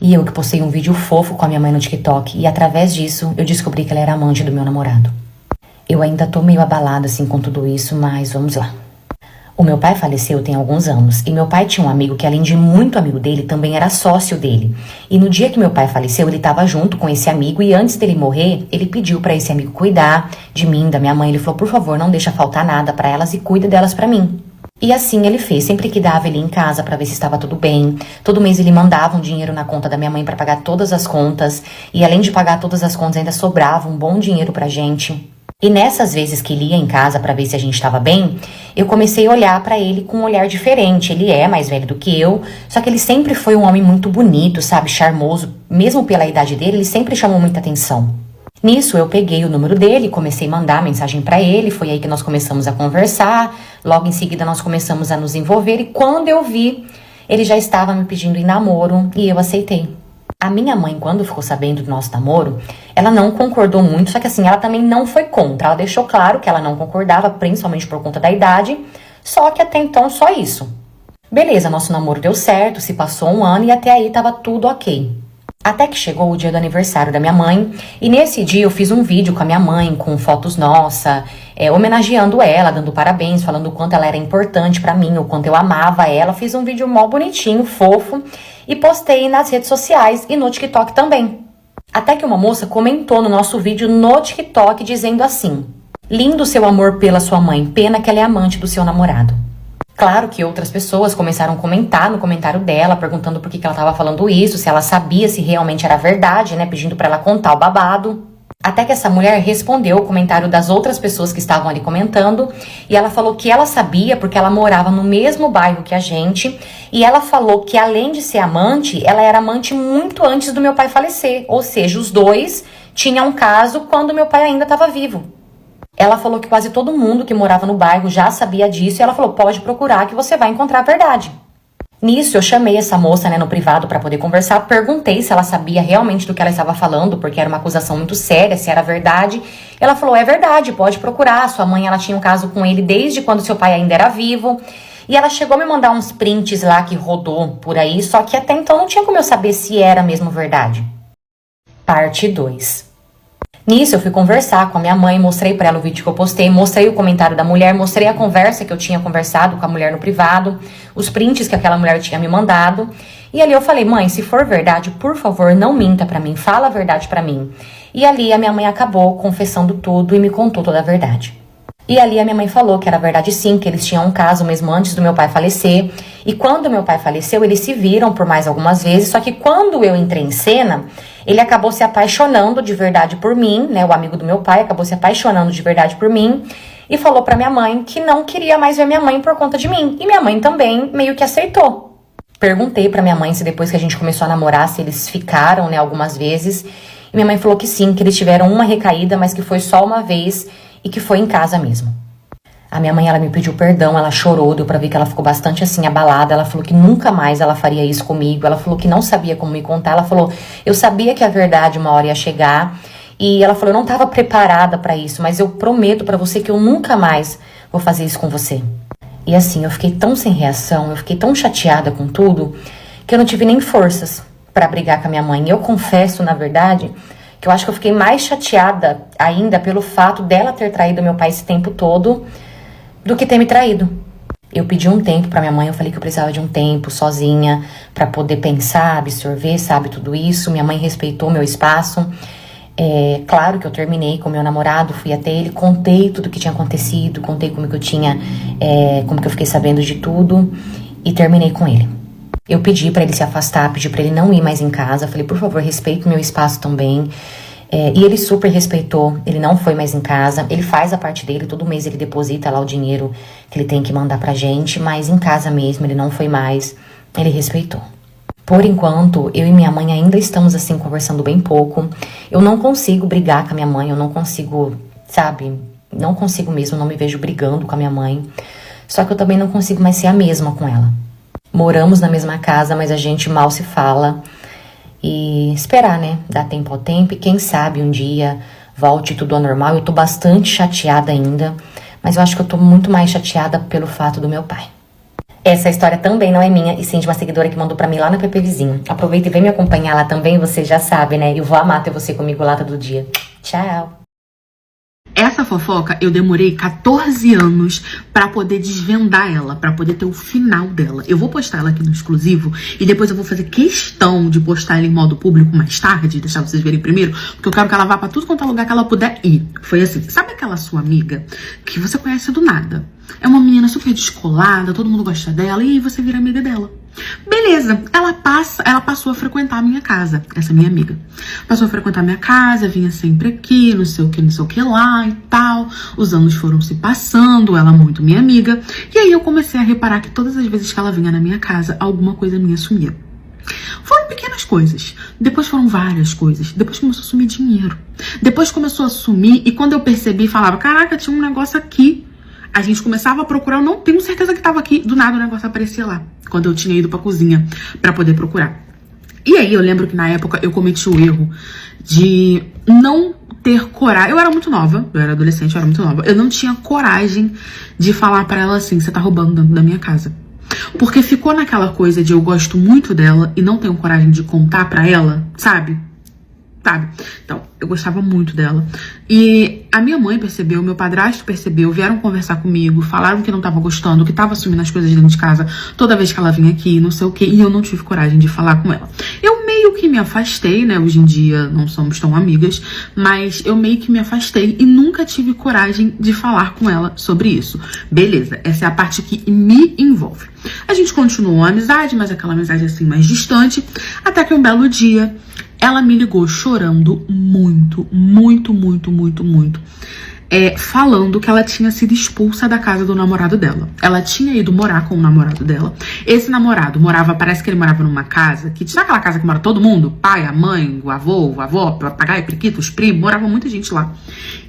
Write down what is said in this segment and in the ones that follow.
E eu que postei um vídeo fofo com a minha mãe no TikTok, e através disso eu descobri que ela era amante do meu namorado. Eu ainda tô meio abalada assim com tudo isso, mas vamos lá. O meu pai faleceu tem alguns anos, e meu pai tinha um amigo que, além de muito amigo dele, também era sócio dele. E no dia que meu pai faleceu, ele estava junto com esse amigo, e antes dele morrer, ele pediu para esse amigo cuidar de mim, da minha mãe. Ele falou, por favor, não deixa faltar nada para elas e cuida delas para mim. E assim ele fez, sempre que dava ele ia em casa para ver se estava tudo bem. Todo mês ele mandava um dinheiro na conta da minha mãe para pagar todas as contas, e além de pagar todas as contas, ainda sobrava um bom dinheiro pra gente. E nessas vezes que ele ia em casa pra ver se a gente estava bem, eu comecei a olhar pra ele com um olhar diferente. Ele é mais velho do que eu, só que ele sempre foi um homem muito bonito, sabe, charmoso. Mesmo pela idade dele, ele sempre chamou muita atenção. Nisso eu peguei o número dele e comecei a mandar mensagem pra ele. Foi aí que nós começamos a conversar. Logo em seguida nós começamos a nos envolver, e quando eu vi, ele já estava me pedindo em namoro e eu aceitei. A minha mãe, quando ficou sabendo do nosso namoro, ela não concordou muito, só que assim, ela também não foi contra. Ela deixou claro que ela não concordava, principalmente por conta da idade, só que até então só isso. Beleza, nosso namoro deu certo, se passou um ano e até aí tava tudo ok. Até que chegou o dia do aniversário da minha mãe, e nesse dia eu fiz um vídeo com a minha mãe, com fotos nossa, homenageando ela, dando parabéns, falando o quanto ela era importante pra mim, o quanto eu amava ela. Fiz um vídeo mó bonitinho, fofo, e postei nas redes sociais e no TikTok também. Até que uma moça comentou no nosso vídeo no TikTok dizendo assim: lindo seu amor pela sua mãe, pena que ela é amante do seu namorado. Claro que outras pessoas começaram a comentar no comentário dela, perguntando por que ela estava falando isso, se ela sabia se realmente era verdade, né, pedindo para ela contar o babado. Até que essa mulher respondeu o comentário das outras pessoas que estavam ali comentando, e ela falou que ela sabia porque ela morava no mesmo bairro que a gente, e ela falou que além de ser amante, ela era amante muito antes do meu pai falecer, ou seja, os dois tinham um caso quando meu pai ainda estava vivo. Ela falou que quase todo mundo que morava no bairro já sabia disso, e ela falou, pode procurar que você vai encontrar a verdade. Nisso, eu chamei essa moça, né, no privado para poder conversar, perguntei se ela sabia realmente do que ela estava falando, porque era uma acusação muito séria, se era verdade. Ela falou, é verdade, pode procurar, sua mãe, ela tinha um caso com ele desde quando seu pai ainda era vivo. E ela chegou a me mandar uns prints lá que rodou por aí, só que até então não tinha como eu saber se era mesmo verdade. Parte 2. Nisso, eu fui conversar com a minha mãe, mostrei pra ela o vídeo que eu postei, mostrei o comentário da mulher, mostrei a conversa que eu tinha conversado com a mulher no privado, os prints que aquela mulher tinha me mandado. E ali eu falei, mãe, se for verdade, por favor, não minta pra mim, fala a verdade pra mim. E ali a minha mãe acabou confessando tudo e me contou toda a verdade. E ali a minha mãe falou que era verdade sim, que eles tinham um caso mesmo antes do meu pai falecer. E quando meu pai faleceu, eles se viram por mais algumas vezes, só que quando eu entrei em cena, ele acabou se apaixonando de verdade por mim, né? O amigo do meu pai acabou se apaixonando de verdade por mim e falou pra minha mãe que não queria mais ver minha mãe por conta de mim. E minha mãe também meio que aceitou. Perguntei pra minha mãe se depois que a gente começou a namorar, se eles ficaram, né, algumas vezes. E minha mãe falou que sim, que eles tiveram uma recaída, mas que foi só uma vez e que foi em casa mesmo. A minha mãe, ela me pediu perdão, ela chorou, deu pra ver que ela ficou bastante assim, abalada. Ela falou que nunca mais ela faria isso comigo. Ela falou que não sabia como me contar. Ela falou, eu sabia que a verdade uma hora ia chegar. E ela falou, eu não tava preparada pra isso, mas eu prometo pra você que eu nunca mais vou fazer isso com você. E assim, eu fiquei tão sem reação, eu fiquei tão chateada com tudo, que eu não tive nem forças pra brigar com a minha mãe. E eu confesso, na verdade, que eu acho que eu fiquei mais chateada ainda pelo fato dela ter traído meu pai esse tempo todo do que ter me traído. Eu pedi um tempo pra minha mãe, eu falei que eu precisava de um tempo sozinha pra poder pensar, absorver, sabe, tudo isso. Minha mãe respeitou meu espaço. Claro que eu terminei com meu namorado, fui até ele, contei tudo que tinha acontecido, contei como que eu tinha, como que eu fiquei sabendo de tudo e terminei com ele. Eu pedi pra ele se afastar, pedi pra ele não ir mais em casa, falei, por favor, respeite o meu espaço também. E ele super respeitou, ele não foi mais em casa, ele faz a parte dele, todo mês ele deposita lá o dinheiro que ele tem que mandar pra gente, mas em casa mesmo ele não foi mais, ele respeitou. Por enquanto, eu e minha mãe ainda estamos assim, conversando bem pouco. Eu não consigo brigar com a minha mãe, eu não consigo, sabe, não consigo mesmo, não me vejo brigando com a minha mãe. Só que eu também não consigo mais ser a mesma com ela. Moramos na mesma casa, mas a gente mal se fala. E esperar, né, dar tempo ao tempo, e quem sabe um dia volte tudo ao normal. Eu tô bastante chateada ainda, mas eu acho que eu tô muito mais chateada pelo fato do meu pai. Essa história também não é minha, e sim de uma seguidora que mandou pra mim lá no PP Vizinho. Aproveita e vem me acompanhar lá também, você já sabe, né? Eu vou amar ter você comigo lá todo dia. Tchau! Essa fofoca eu demorei 14 anos pra poder desvendar ela, pra poder ter o final dela. Eu vou postar ela aqui no exclusivo e depois eu vou fazer questão de postar ela em modo público mais tarde, deixar vocês verem primeiro, porque eu quero que ela vá pra tudo quanto é lugar que ela puder ir. Foi assim, sabe aquela sua amiga que você conhece do nada? É uma menina super descolada, todo mundo gosta dela e aí você vira amiga dela. Beleza, ela passou a frequentar a minha casa, essa minha amiga. Passou a frequentar a minha casa, vinha sempre aqui, não sei o que lá e tal. Os anos foram se passando, ela muito minha amiga. E aí eu comecei a reparar que todas as vezes que ela vinha na minha casa, alguma coisa minha sumia. Foram pequenas coisas, depois foram várias coisas, depois começou a sumir dinheiro. Depois começou a sumir e quando eu percebi, falava, caraca, tinha um negócio aqui. A gente começava a procurar, eu não tenho certeza que tava aqui, do nada o negócio aparecia lá, quando eu tinha ido pra cozinha pra poder procurar. E aí eu lembro que na época eu cometi o erro de não ter coragem, eu era muito nova, eu era adolescente, eu era muito nova, eu não tinha coragem de falar pra ela assim, você tá roubando dentro da minha casa. Porque ficou naquela coisa de eu gosto muito dela e não tenho coragem de contar pra ela, sabe? Então, eu gostava muito dela. E a minha mãe percebeu, meu padrasto percebeu, vieram conversar comigo, falaram que não tava gostando, que tava assumindo as coisas dentro de casa toda vez que ela vinha aqui, não sei o que, e eu não tive coragem de falar com ela. Eu meio que me afastei, né? Hoje em dia não somos tão amigas, mas eu meio que me afastei e nunca tive coragem de falar com ela sobre isso. Beleza, essa é a parte que me envolve. A gente continuou a amizade, mas aquela amizade assim mais distante, até que um belo dia ela me ligou chorando muito, falando que ela tinha sido expulsa da casa do namorado dela. Ela tinha ido morar com o namorado dela. Esse namorado parece que ele morava numa casa, sabe aquela casa que mora todo mundo? Pai, a mãe, o avô, a avó, papagaio, periquito, os primos, morava muita gente lá.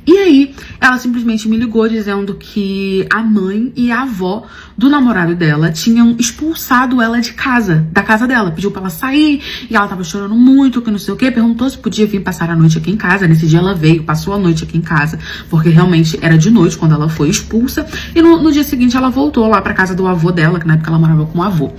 E aí, ela simplesmente me ligou dizendo que a mãe e a avó do namorado dela tinham expulsado ela de casa, da casa dela. Pediu pra ela sair e ela tava chorando muito, que não sei o que. Perguntou se podia vir passar a noite aqui em casa. Nesse dia ela veio, passou a noite aqui em casa, porque realmente era de noite quando ela foi expulsa. E no dia seguinte ela voltou lá pra casa do avô dela, que na época ela morava com o avô.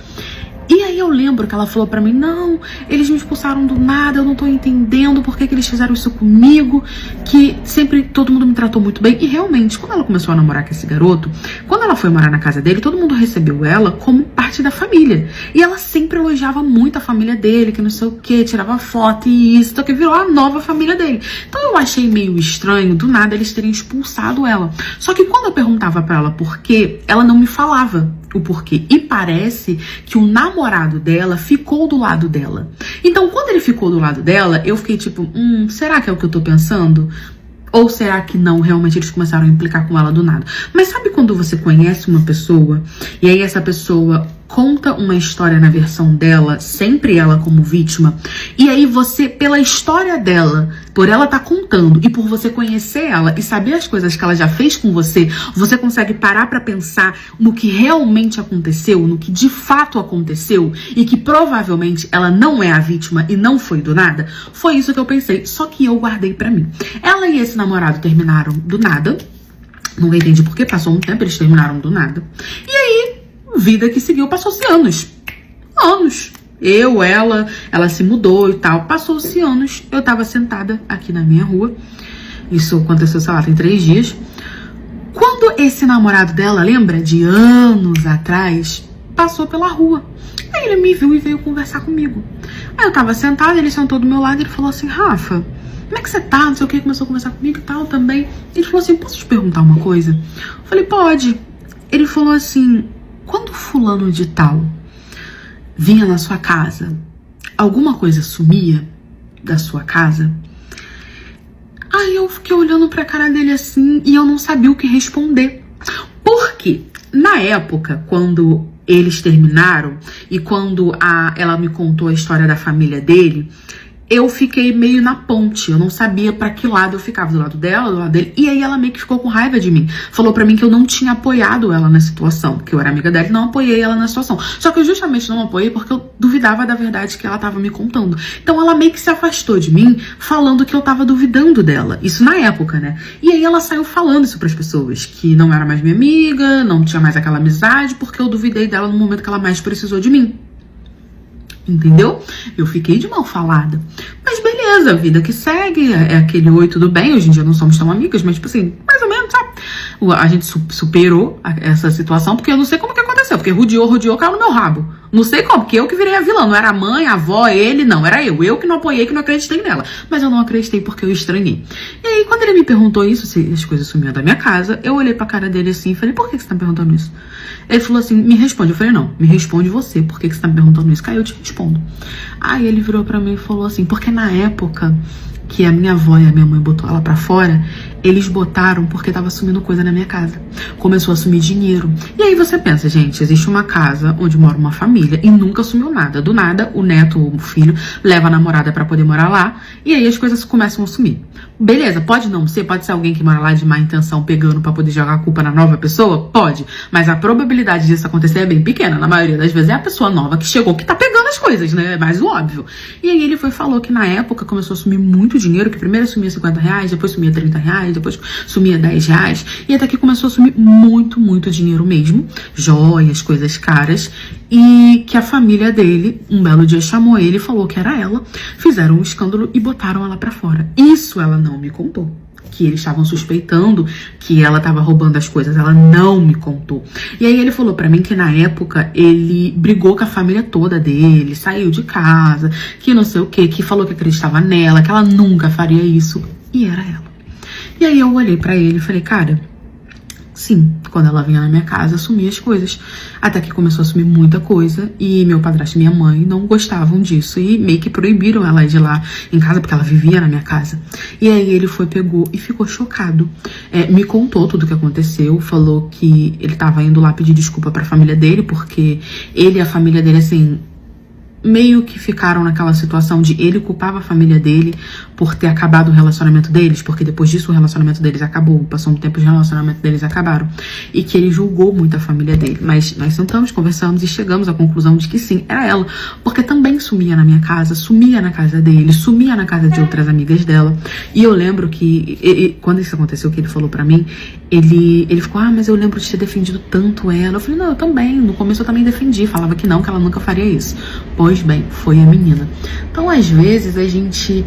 E aí eu lembro que ela falou pra mim, não, eles me expulsaram do nada, eu não tô entendendo por que eles fizeram isso comigo, que sempre todo mundo me tratou muito bem. E realmente, quando ela começou a namorar com esse garoto, quando ela foi morar na casa dele, todo mundo recebeu ela como parte da família. E ela sempre elogiava muito a família dele, que não sei o que, tirava foto e isso, então que virou a nova família dele. Então eu achei meio estranho, do nada, eles terem expulsado ela. Só que quando eu perguntava pra ela por quê, ela não me falava o porquê. E parece que o namorado dela ficou do lado dela. Então, quando ele ficou do lado dela, eu fiquei tipo, será que é o que eu tô pensando? Ou será que não? Realmente eles começaram a implicar com ela do nada. Mas sabe quando você conhece uma pessoa e aí essa pessoa conta uma história na versão dela, sempre ela como vítima, e aí você, pela história dela, por ela tá contando e por você conhecer ela e saber as coisas que ela já fez com você, você consegue parar pra pensar no que realmente aconteceu, no que de fato aconteceu e que provavelmente ela não é a vítima e não foi do nada? Foi isso que eu pensei, só que eu guardei pra mim. Ela e esse namorado terminaram do nada, não entendi por que, passou um tempo, eles terminaram do nada. E aí, vida que seguiu, passou-se anos. Ela se mudou e tal, passou-se anos, eu tava sentada aqui na minha rua, isso aconteceu, sei lá, tem 3 dias, quando esse namorado dela, lembra, de anos atrás, passou pela rua. Aí ele me viu e veio conversar comigo. Aí eu tava sentada, ele sentou do meu lado e ele falou assim, Rafa, como é que você tá, não sei o que, começou a conversar comigo e tal também. Ele falou assim, posso te perguntar uma coisa? Eu falei, pode. Ele falou assim, quando fulano de tal vinha na sua casa, alguma coisa sumia da sua casa? Aí eu fiquei olhando pra cara dele assim e eu não sabia o que responder. Por quê? Na época, quando eles terminaram e quando ela me contou a história da família dele, eu fiquei meio na ponte, eu não sabia pra que lado eu ficava, do lado dela, do lado dele, e aí ela meio que ficou com raiva de mim, falou pra mim que eu não tinha apoiado ela na situação, que eu era amiga dela e não apoiei ela na situação, só que eu justamente não apoiei porque eu duvidava da verdade que ela tava me contando, então ela meio que se afastou de mim, falando que eu tava duvidando dela, isso na época, né, e aí ela saiu falando isso pras pessoas, que não era mais minha amiga, não tinha mais aquela amizade, porque eu duvidei dela no momento que ela mais precisou de mim. Entendeu? Eu fiquei de mal falada. Mas beleza, vida que segue. É aquele oi, tudo bem. Hoje em dia não somos tão amigas, mas tipo assim, mais ou menos, sabe? A gente superou essa situação, porque eu não sei como que aconteceu. Porque rodeou, caiu no meu rabo. Não sei como, porque eu que virei a vilã. Não era a mãe, a avó, ele, não. Era eu. Eu que não apoiei, que não acreditei nela. Mas eu não acreditei porque eu estranhei. E aí, quando ele me perguntou isso, se as coisas sumiam da minha casa, eu olhei pra cara dele assim e falei, por que você tá me perguntando isso? Ele falou assim, me responde. Eu falei, não, me responde você. Por que você tá me perguntando isso? Aí eu te respondo. Aí ele virou pra mim e falou assim, porque na época que a minha avó e a minha mãe botou ela pra fora, eles botaram porque tava sumindo coisa na minha casa. Começou a sumir dinheiro. E aí você pensa, gente, existe uma casa onde mora uma família e nunca sumiu nada. Do nada, o neto ou o filho leva a namorada pra poder morar lá e aí as coisas começam a sumir. Beleza, pode não ser, pode ser alguém que mora lá de má intenção pegando pra poder jogar a culpa na nova pessoa? Pode. Mas a probabilidade disso acontecer é bem pequena. Na maioria das vezes é a pessoa nova que chegou que tá pegando as coisas, né? É mais o óbvio. E aí ele falou que na época começou a sumir muito dinheiro, que primeiro sumia R$50, depois sumia R$30, depois sumia R$10, e até que começou a sumir muito dinheiro mesmo, joias, coisas caras, e que a família dele, um belo dia chamou ele e falou que era ela, fizeram um escândalo e botaram ela pra fora. Isso ela não me contou. Que eles estavam suspeitando que ela estava roubando as coisas, ela não me contou. E aí ele falou pra mim que na época ele brigou com a família toda dele, saiu de casa, que não sei o que falou que acreditava nela, que ela nunca faria isso, e era ela. E aí eu olhei pra ele e falei, cara, sim, quando ela vinha na minha casa, sumia as coisas. Até que começou a sumir muita coisa e meu padrasto e minha mãe não gostavam disso e meio que proibiram ela de ir lá em casa, porque ela vivia na minha casa. E aí ele pegou e ficou chocado. Me contou tudo o que aconteceu, falou que ele tava indo lá pedir desculpa pra família dele, porque ele e a família dele, assim, meio que ficaram naquela situação de ele culpava a família dele por ter acabado o relacionamento deles, porque depois disso o relacionamento deles acabou, passou um tempo e o relacionamento deles acabaram, e que ele julgou muito a família dele, mas nós sentamos, conversamos e chegamos à conclusão de que sim, era ela, porque também sumia na minha casa, sumia na casa dele, sumia na casa de outras amigas dela, e eu lembro que, quando isso aconteceu, que ele falou pra mim, ele ficou, mas eu lembro de ter defendido tanto ela. Eu falei, não, eu também, no começo eu também defendi, falava que ela nunca faria isso. Pois bem, foi a menina. Então, às vezes, a gente,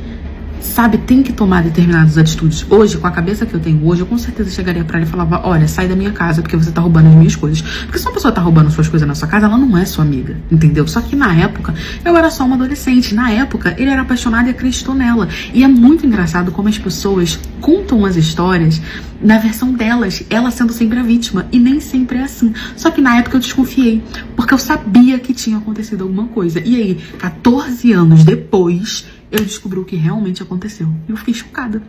sabe, tem que tomar determinadas atitudes. Hoje, com a cabeça que eu tenho hoje, eu com certeza chegaria pra ela e falava, olha, sai da minha casa porque você tá roubando as minhas coisas. Porque se uma pessoa tá roubando suas coisas na sua casa, ela não é sua amiga, entendeu? Só que na época, eu era só uma adolescente. Na época, ele era apaixonado e acreditou nela. E é muito engraçado como as pessoas contam as histórias na versão delas, ela sendo sempre a vítima, e nem sempre é assim. Só que na época eu desconfiei, porque eu sabia que tinha acontecido alguma coisa. E aí, 14 anos depois, eu descobri o que realmente aconteceu. E eu fiquei chocada.